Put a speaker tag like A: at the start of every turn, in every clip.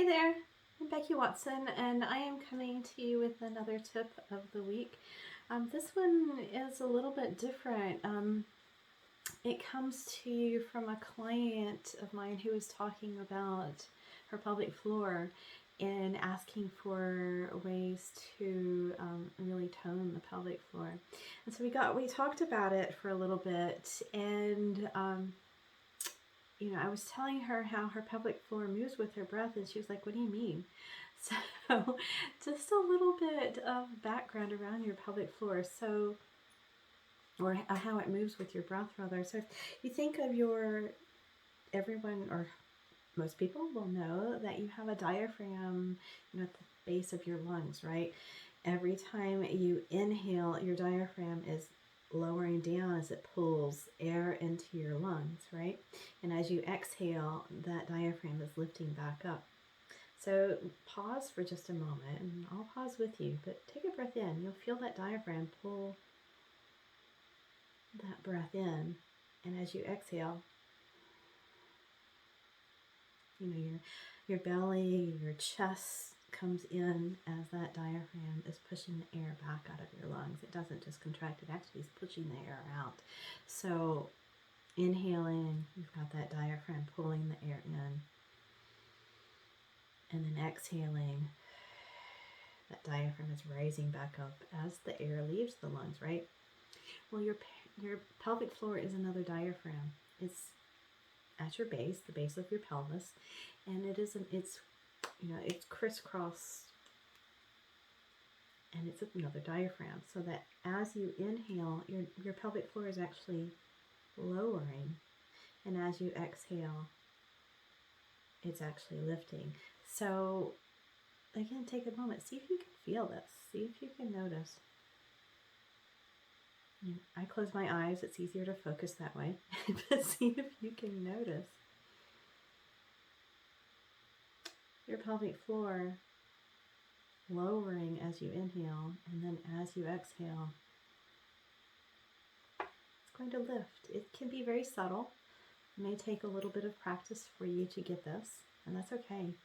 A: Hey there, I'm Becky Watson, and I am coming to you with another tip of the week. This one is a little bit different. It comes to you from a client of mine who was talking about her pelvic floor and asking for ways to really tone the pelvic floor. And so we talked about it for a little bit, and I was telling her how her pelvic floor moves with her breath, and she was like, "What do you mean?" So, just a little bit of background around your pelvic floor, or how it moves with your breath, rather. So, if you think of everyone, or most people will know that you have a diaphragm, at the base of your lungs, right? Every time you inhale, your diaphragm is lowering down as it pulls air into your lungs, right? And as you exhale, that diaphragm is lifting back up. So pause for just a moment, and I'll pause with you, but take a breath in. You'll feel that diaphragm pull that breath in, and as you exhale, your belly, your chest comes in as that diaphragm is pushing the air back out of your lungs. It doesn't just contract, it actually is pushing the air out. So inhaling, you've got that diaphragm pulling the air in. And then exhaling, that diaphragm is rising back up as the air leaves the lungs, right? Well, your pelvic floor is another diaphragm. It's at your base, the base of your pelvis, and it's crisscross, and it's another diaphragm. So that as you inhale, your pelvic floor is actually lowering, and as you exhale, it's actually lifting. So again, take a moment, see if you can feel this, see if you can notice. I close my eyes, it's easier to focus that way, but see if you can notice your pelvic floor lowering as you inhale, and then as you exhale, it's going to lift. It can be very subtle. It may take a little bit of practice for you to get this, and that's okay.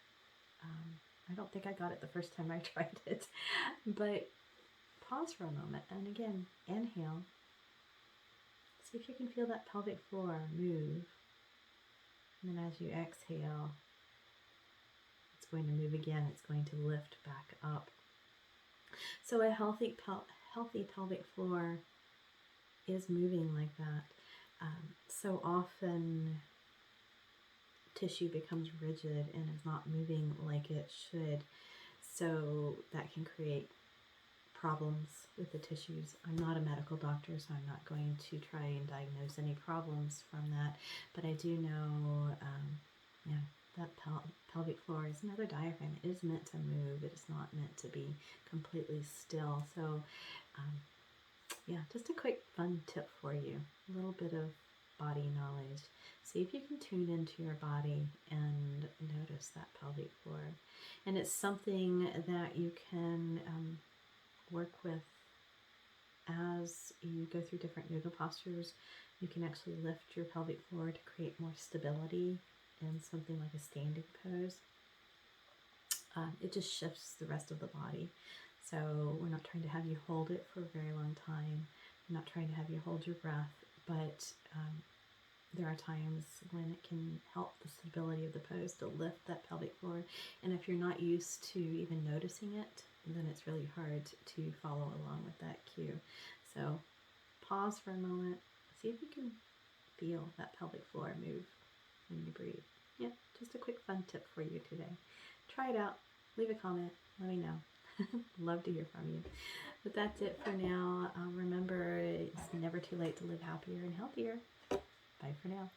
A: I don't think I got it the first time I tried it, but pause for a moment, and again, inhale. See if you can feel that pelvic floor move, and then as you exhale, it's going to move again. It's going to lift back up. So a healthy pelvic floor is moving like that. So often tissue becomes rigid and is not moving like it should. So that can create problems with the tissues. I'm not a medical doctor, so I'm not going to try and diagnose any problems from that. But I do know, that pelvic floor is another diaphragm. It is meant to move. It is not meant to be completely still. So, just a quick fun tip for you. A little bit of body knowledge. See if you can tune into your body and notice that pelvic floor. And it's something that you can work with as you go through different yoga postures. You can actually lift your pelvic floor to create more stability in something like a standing pose. It just shifts the rest of the body. So we're not trying to have you hold it for a very long time. We're not trying to have you hold your breath, but there are times when it can help the stability of the pose to lift that pelvic floor. And if you're not used to even noticing it, then it's really hard to follow along with that cue. So pause for a moment. See if you can feel that pelvic floor move when you breathe. Yeah, just a quick fun tip for you today. Try it out. Leave a comment. Let me know. Love to hear from you. But that's it for now. Remember, it's never too late to live happier and healthier. Bye for now.